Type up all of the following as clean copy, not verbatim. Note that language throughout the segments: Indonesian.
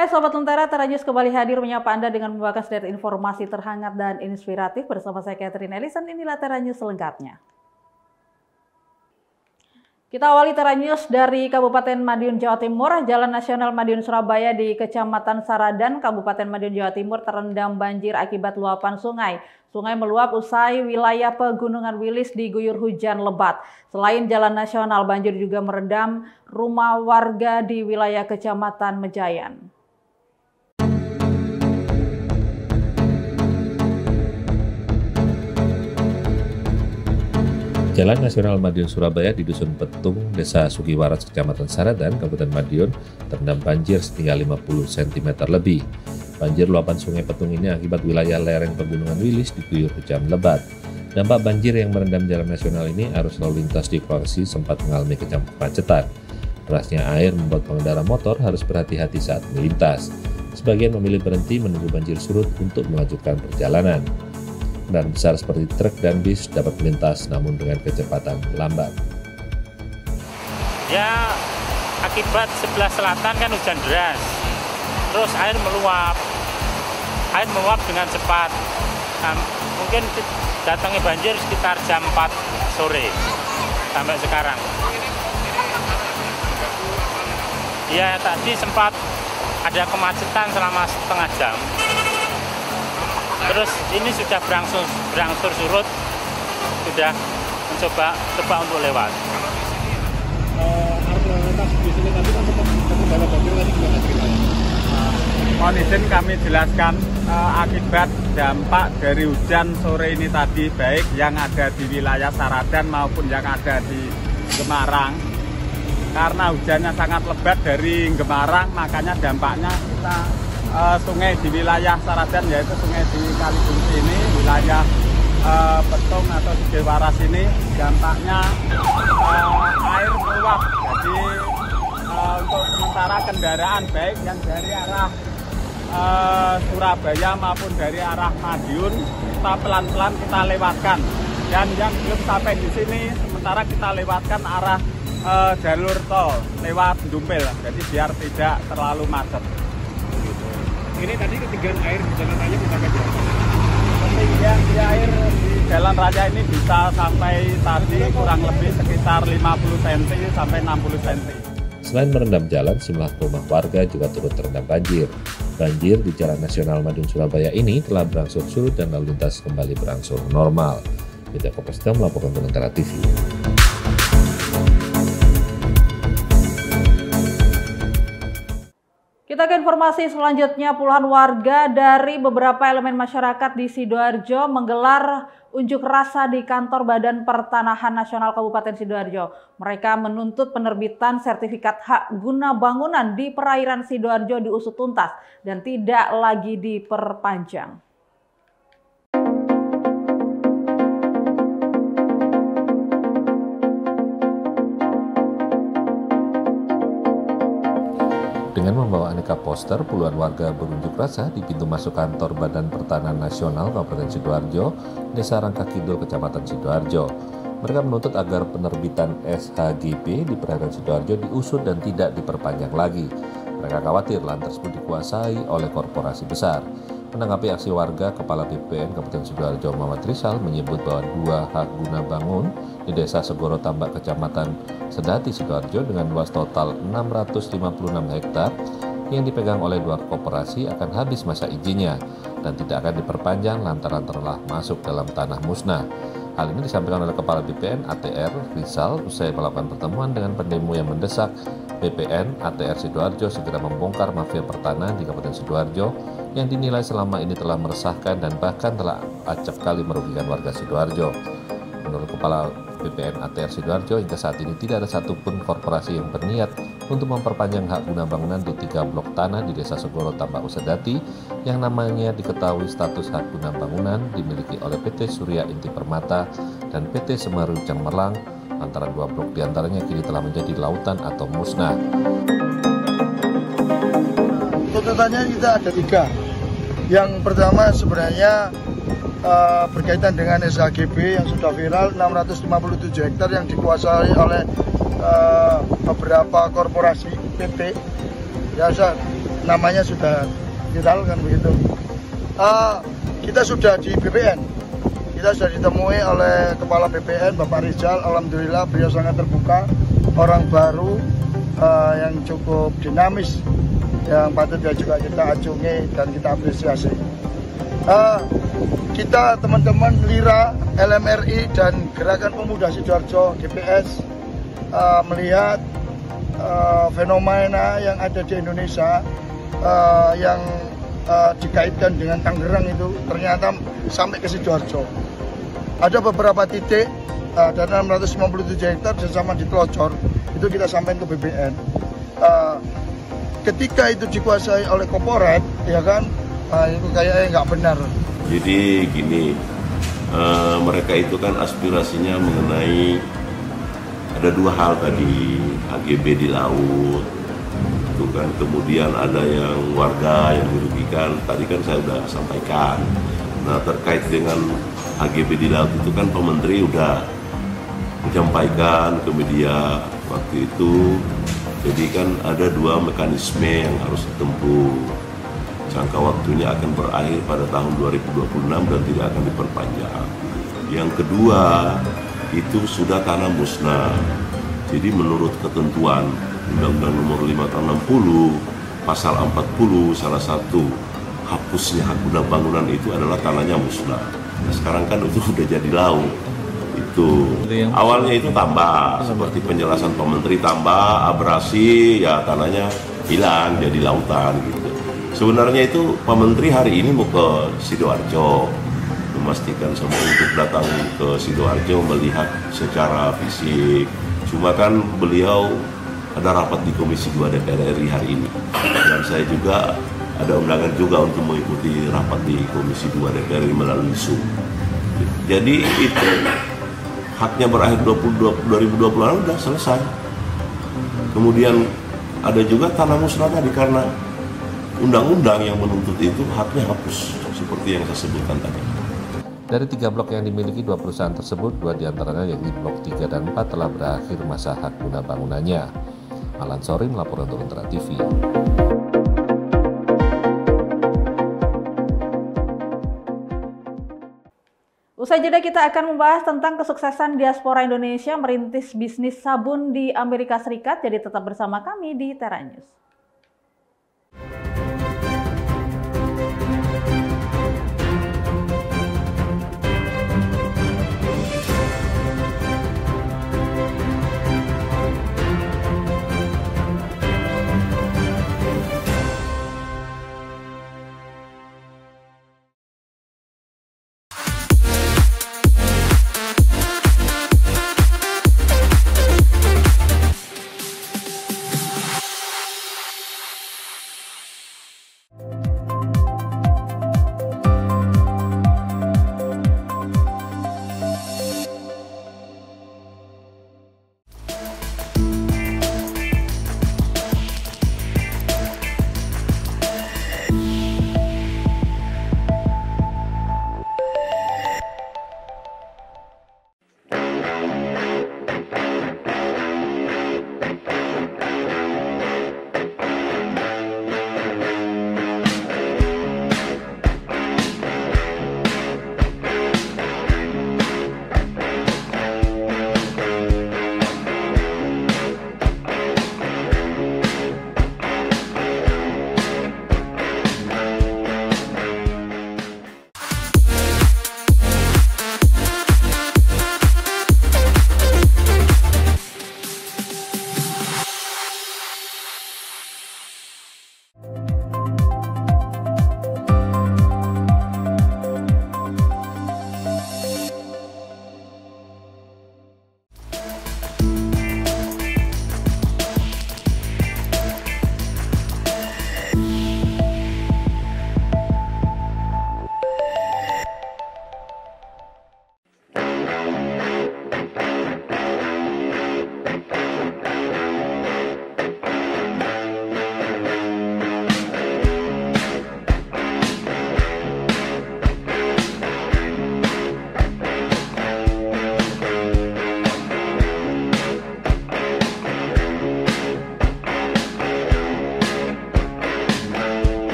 Hai Sobat Lentera, Tera News kembali hadir menyapa Anda dengan membawakan sederet informasi terhangat dan inspiratif. Bersama saya Catherine Ellison, inilah Tera News selengkapnya. Kita awali Tera News dari Kabupaten Madiun, Jawa Timur. Jalan Nasional Madiun Surabaya di Kecamatan Saradan, Kabupaten Madiun, Jawa Timur terendam banjir akibat luapan sungai. Sungai meluap usai wilayah Pegunungan Wilis diguyur hujan lebat. Selain jalan nasional, banjir juga merendam rumah warga di wilayah Kecamatan Mejayan. Jalan Nasional Madiun Surabaya di Dusun Petung, Desa Sugiwaras, Kecamatan Saradan, Kabupaten Madiun, terendam banjir setinggi 50 cm lebih. Banjir luapan Sungai Petung ini akibat wilayah lereng Pegunungan Wilis diguyur hujan lebat. Dampak banjir yang merendam jalan nasional ini, arus lalu lintas di lokasi sempat mengalami kemacetan. Derasnya air membuat pengendara motor harus berhati-hati saat melintas. Sebagian memilih berhenti menunggu banjir surut untuk melanjutkan perjalanan. Kendaraan besar seperti truk dan bis dapat melintas namun dengan kecepatan lambat. Ya, akibat sebelah selatan kan hujan deras, terus air meluap dengan cepat. Nah, mungkin datangnya banjir sekitar jam 4 sore sampai sekarang. Ya, tadi sempat ada kemacetan selama setengah jam. Terus ini sudah berangsur surut, sudah mencoba untuk lewat. Arus lalu lintas di sini tadi kan sempat terkendala banjir tadi gimana ceritanya? Mohon izin kami jelaskan akibat dampak dari hujan sore ini tadi, baik yang ada di wilayah Saradan maupun yang ada di Gemarang. Karena hujannya sangat lebat dari Gemarang, makanya dampaknya kita sungai di wilayah Saradan, yaitu sungai di Kalibungsi ini, wilayah Petung atau Sugiwaras ini, dampaknya air meluap. Jadi untuk sementara kendaraan baik yang dari arah Surabaya maupun dari arah Madiun, kita pelan-pelan kita lewatkan. Dan yang belum sampai di sini, sementara kita lewatkan arah jalur tol lewat Dumpil, jadi biar tidak terlalu macet. Ini tadi ketinggian air di jalan raya bisa berapa? Ketinggian di air di jalan raya ini bisa sampai tadi kurang lebih sekitar 50 cm sampai 60 cm. Selain merendam jalan, sejumlah rumah warga juga turut terendam banjir. Banjir di Jalan Nasional Madiun Surabaya ini telah berangsur surut dan lalu lintas kembali berangsur normal. Media Kopasda melaporkan untuk Lentera TV. Kita ke informasi selanjutnya. Puluhan warga dari beberapa elemen masyarakat di Sidoarjo menggelar unjuk rasa di kantor Badan Pertanahan Nasional Kabupaten Sidoarjo. Mereka menuntut penerbitan sertifikat hak guna bangunan di perairan Sidoarjo diusut tuntas dan tidak lagi diperpanjang. Dengan membawa aneka poster, puluhan warga berunjuk rasa di pintu masuk kantor Badan Pertanahan Nasional Kabupaten Sidoarjo, Desa Rangka Kidul, Kecamatan Sidoarjo. Mereka menuntut agar penerbitan SHGP di perairan Sidoarjo diusut dan tidak diperpanjang lagi. Mereka khawatir lahan tersebut dikuasai oleh korporasi besar. Menanggapi aksi warga, Kepala BPN Kabupaten Sidoarjo Muhammad Rizal menyebut bahwa 2 hak guna bangun di Desa Segoro Tambak, Kecamatan Sedati, Sidoarjo dengan luas total 656 hektar yang dipegang oleh 2 koperasi akan habis masa izinnya dan tidak akan diperpanjang lantaran telah masuk dalam tanah musnah. Hal ini disampaikan oleh Kepala BPN ATR Rizal usai melakukan pertemuan dengan pendemo yang mendesak BPN ATR Sidoarjo segera membongkar mafia pertanahan di Kabupaten Sidoarjo yang dinilai selama ini telah meresahkan dan bahkan telah acap kali merugikan warga Sidoarjo. Menurut Kepala BPN ATR Sidoarjo, hingga saat ini tidak ada satupun korporasi yang berniat untuk memperpanjang hak guna bangunan di 3 blok tanah di Desa Segoro Tambak Sedati yang namanya diketahui status hak guna bangunan dimiliki oleh PT Surya Inti Permata dan PT Semeru Cemerlang, antara 2 blok diantaranya kini telah menjadi lautan atau musnah. Tuntutannya kita ada 3. Yang pertama sebenarnya berkaitan dengan SHGB yang sudah viral, 657 hektar yang dikuasai oleh beberapa korporasi PT. Ya, namanya sudah viral kan begitu. Kita sudah di BPN, kita sudah ditemui oleh Kepala BPN Bapak Rizal. Alhamdulillah beliau sangat terbuka, orang baru yang cukup dinamis, yang patut juga kita acungi dan kita apresiasi. Kita teman-teman LIRA, LMRI dan Gerakan Pemuda Sidoarjo GPS melihat fenomena yang ada di Indonesia yang dikaitkan dengan Tangerang itu ternyata sampai ke Sidoarjo. Ada beberapa titik dan 657 hektar bersama di Telocor itu kita sampaikan ke BPN. Ketika itu dikuasai oleh korporat, ya kan, itu kayaknya nggak benar. Jadi gini, mereka itu kan aspirasinya mengenai ada dua hal tadi, HGB di laut, itu kan, kemudian ada yang warga yang dirugikan, tadi kan saya sudah sampaikan. Nah terkait dengan HGB di laut itu kan Pak Menteri udah menyampaikan ke media waktu itu, jadi kan ada dua mekanisme yang harus ditempuh. Jangka waktunya akan berakhir pada tahun 2026 dan tidak akan diperpanjang. Yang kedua, itu sudah tanah musnah. Jadi menurut ketentuan Undang-Undang Nomor 5 Tahun 60, Pasal 40, salah satu hapusnya hak guna bangunan itu adalah tanahnya musnah. Nah, sekarang kan itu sudah jadi laut. Itu awalnya itu tambah, seperti penjelasan Pak Menteri, tambah abrasi, ya tanahnya hilang jadi lautan gitu. Sebenarnya itu Pak Menteri hari ini mau ke Sidoarjo, memastikan semua untuk datang ke Sidoarjo melihat secara fisik. Cuma kan beliau ada rapat di Komisi 2 DPR RI hari ini, dan saya juga ada undangan juga untuk mengikuti rapat di Komisi 2 DPR RI melalui Zoom. Jadi itu haknya berakhir 2026 sudah selesai. Kemudian ada juga tanah musnah tadi karena undang-undang yang menuntut itu haknya hapus, seperti yang saya sebutkan tadi. Dari 3 blok yang dimiliki 2 perusahaan tersebut, 2 diantaranya yakni blok 3 dan 4 telah berakhir masa hak guna bangunannya. Alan Sori melaporkan untuk Lentera TV. Usai jeda kita akan membahas tentang kesuksesan diaspora Indonesia merintis bisnis sabun di Amerika Serikat. Jadi tetap bersama kami di Tera News.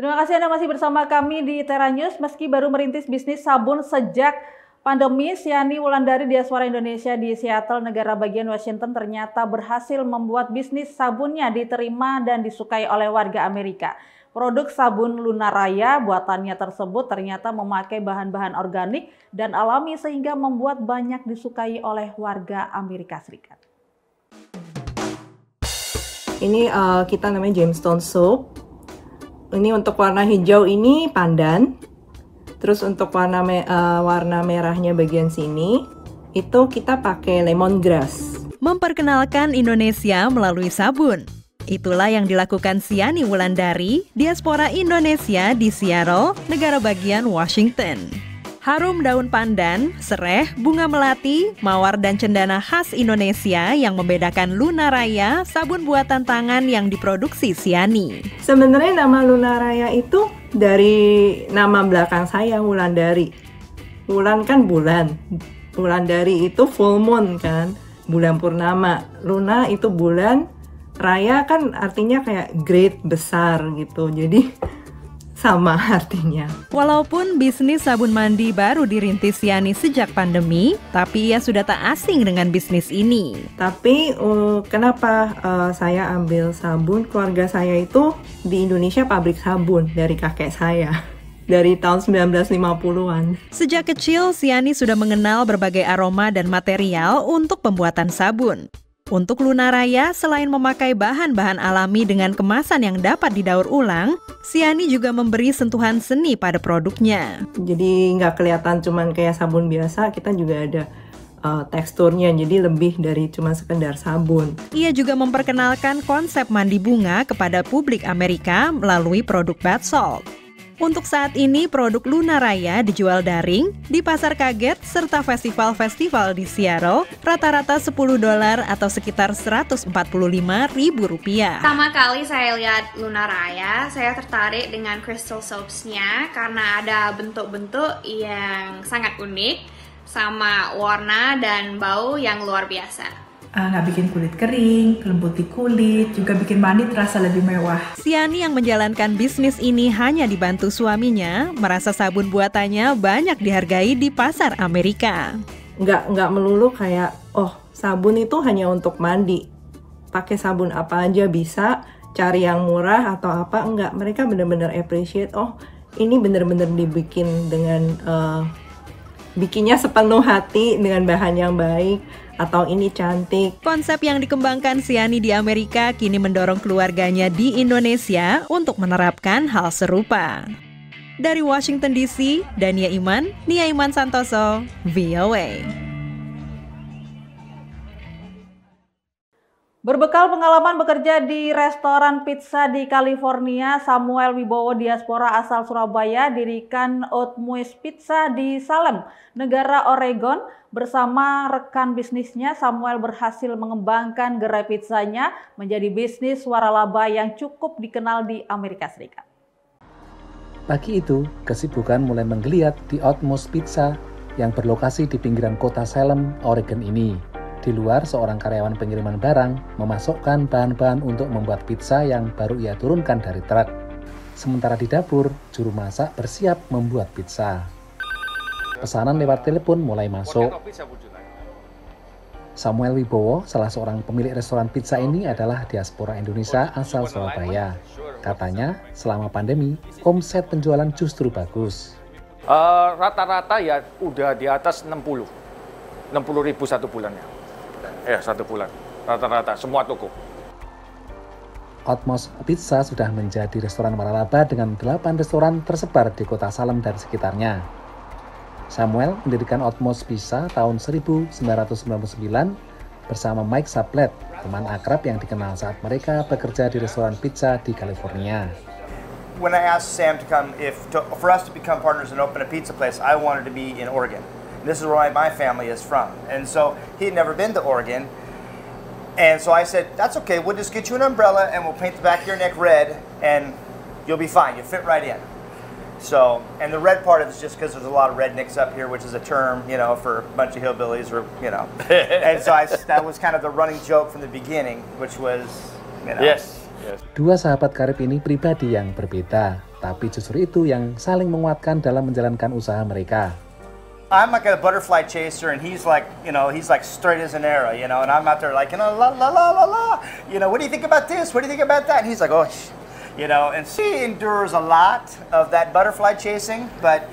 Terima kasih Anda masih bersama kami di Tera News. Meski baru merintis bisnis sabun sejak pandemi, Siani Wulandari diaspora Indonesia di Seattle, negara bagian Washington, ternyata berhasil membuat bisnis sabunnya diterima dan disukai oleh warga Amerika. Produk sabun Lunaraya buatannya tersebut ternyata memakai bahan-bahan organik dan alami sehingga membuat banyak disukai oleh warga Amerika Serikat. Ini kita namanya Gemstone Soap. Ini untuk warna hijau ini pandan. Terus untuk warna merahnya bagian sini itu kita pakai lemongrass. Memperkenalkan Indonesia melalui sabun. Itulah yang dilakukan Siani Wulandari, diaspora Indonesia di Seattle, negara bagian Washington. Harum daun pandan, sereh, bunga melati, mawar dan cendana khas Indonesia yang membedakan Lunaraya, sabun buatan tangan yang diproduksi Siani. Sebenarnya nama Lunaraya itu dari nama belakang saya, Wulandari. Wulan kan bulan. Wulandari itu full moon kan, bulan purnama. Luna itu bulan, raya kan artinya kayak great, besar gitu. Jadi sama artinya. Walaupun bisnis sabun mandi baru dirintis Siani sejak pandemi, tapi ia sudah tak asing dengan bisnis ini. Tapi kenapa saya ambil sabun? Keluarga saya itu di Indonesia pabrik sabun dari kakek saya. Dari tahun 1950-an. Sejak kecil, Siani sudah mengenal berbagai aroma dan material untuk pembuatan sabun. Untuk Lunaraya, selain memakai bahan-bahan alami dengan kemasan yang dapat didaur ulang, Siani juga memberi sentuhan seni pada produknya. Jadi nggak kelihatan cuman kayak sabun biasa, kita juga ada teksturnya, jadi lebih dari cuma sekedar sabun. Ia juga memperkenalkan konsep mandi bunga kepada publik Amerika melalui produk bath salt. Untuk saat ini, produk Lunaraya dijual daring di pasar kaget serta festival-festival di Seattle, rata-rata $10 atau sekitar Rp145.000. Pertama kali saya lihat Lunaraya, saya tertarik dengan crystal soaps-nya karena ada bentuk-bentuk yang sangat unik, sama warna dan bau yang luar biasa. Nggak bikin kulit kering, lembuti kulit, juga bikin mandi terasa lebih mewah. Siani yang menjalankan bisnis ini hanya dibantu suaminya, merasa sabun buatannya banyak dihargai di pasar Amerika. Nggak melulu kayak, oh sabun itu hanya untuk mandi. Pakai sabun apa aja bisa, cari yang murah atau apa, enggak. Mereka benar-benar appreciate, oh ini benar-benar dibikin dengan, bikinnya sepenuh hati dengan bahan yang baik, atau ini cantik. Konsep yang dikembangkan Siani di Amerika kini mendorong keluarganya di Indonesia untuk menerapkan hal serupa. Dari Washington DC, Dania Iman, Nia Iman Santoso, VOA. Berbekal pengalaman bekerja di restoran pizza di California, Samuel Wibowo diaspora asal Surabaya dirikan Utmost Pizza di Salem, negara Oregon. Bersama rekan bisnisnya, Samuel berhasil mengembangkan gerai pizzanya menjadi bisnis waralaba yang cukup dikenal di Amerika Serikat. Pagi itu, kesibukan mulai menggeliat di Utmost Pizza yang berlokasi di pinggiran kota Salem, Oregon ini. Di luar, seorang karyawan pengiriman barang memasukkan bahan-bahan untuk membuat pizza yang baru ia turunkan dari truk. Sementara di dapur, juru masak bersiap membuat pizza. Pesanan lewat telepon mulai masuk. Samuel Wibowo, salah seorang pemilik restoran pizza ini adalah diaspora Indonesia asal Surabaya. Katanya, selama pandemi, omset penjualan justru bagus. Rata-rata ya udah di atas 60 ribu satu bulannya. Satu bulan, rata-rata, semua toko. Utmost Pizza sudah menjadi restoran waralaba dengan 8 restoran tersebar di kota Salem dan sekitarnya. Samuel mendirikan Utmost Pizza tahun 1999 bersama Mike Saplet, teman akrab yang dikenal saat mereka bekerja di restoran pizza di California. When I asked Sam to come, for us to become partners and open a pizza place, I wanted to be in Oregon. This is where my family is from. And so he had never been to Oregon. And so I said, that's okay, we'll just get you an umbrella and we'll paint the back of your neck red and you'll be fine, you'll fit right in. So, and the red part is just because there's a lot of rednecks up here, which is a term, for a bunch of hillbillies And so that was kind of the running joke from the beginning, which was, Yes. Dua sahabat karib ini pribadi yang berbeda. tapi justru itu yang saling menguatkan dalam menjalankan usaha mereka. I'm like a butterfly chaser, and he's like straight as an arrow, and I'm out there like, la la la la la, what do you think about this? What do you think about that? And he's like, oh, and she endures a lot of that butterfly chasing, but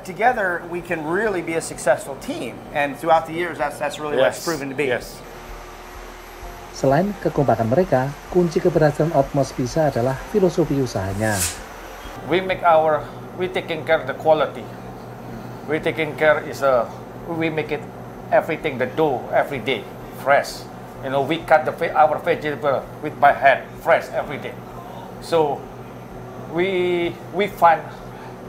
together we can really be a successful team, and throughout the years, that's really what it's proven to be. Yes. Selain kekompakan mereka, kunci keberhasilan Otmos Pizza adalah filosofi usahanya. We taking care of the quality. We taking care we make it everything, the dough every day, fresh. We cut our vegetable with my hand, fresh every day. So we find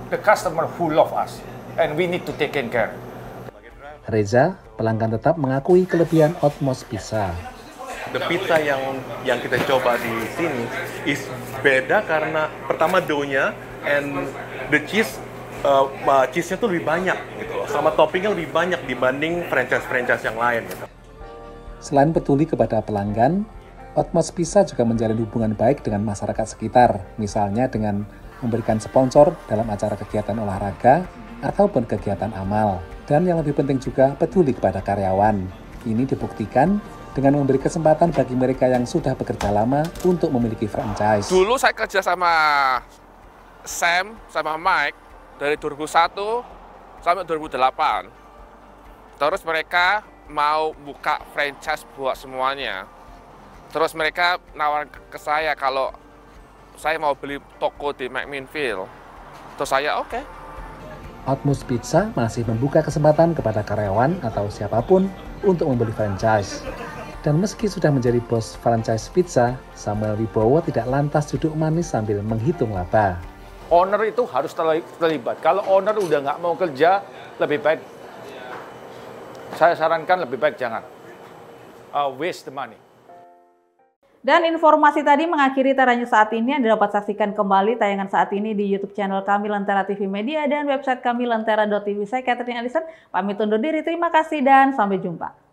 the customer who love us, and we need to take care. Reza, pelanggan tetap mengakui kelebihan Otmos Pizza. The pizza yang kita coba di sini is beda karena pertama dough-nya and the cheese-nya tuh lebih banyak gitu loh, sama toppingnya lebih banyak dibanding franchise yang lain gitu. Selain peduli kepada pelanggan, Otmos Pizza juga menjalin hubungan baik dengan masyarakat sekitar, misalnya dengan memberikan sponsor dalam acara kegiatan olahraga ataupun kegiatan amal. Dan yang lebih penting juga peduli kepada karyawan. Ini dibuktikan dengan memberi kesempatan bagi mereka yang sudah bekerja lama untuk memiliki franchise. Dulu saya kerja sama Sam, sama Mike, dari 2001 sampai 2008. Terus mereka mau buka franchise buat semuanya. Terus mereka nawarin ke saya kalau saya mau beli toko di McMinnville. Terus saya oke. Otmos Pizza masih membuka kesempatan kepada karyawan atau siapapun untuk membeli franchise. Dan meski sudah menjadi bos franchise pizza, Samuel Wibowo tidak lantas duduk manis sambil menghitung laba. Owner itu harus terlibat. Kalau owner udah nggak mau kerja, lebih baik, saya sarankan lebih baik jangan. Waste the money. Dan informasi tadi mengakhiri Tera News saat ini. Anda dapat saksikan kembali tayangan saat ini di YouTube channel kami Lentera TV Media dan website kami lentera.tv. Saya Catherine Allison, pamit undur diri. Terima kasih dan sampai jumpa.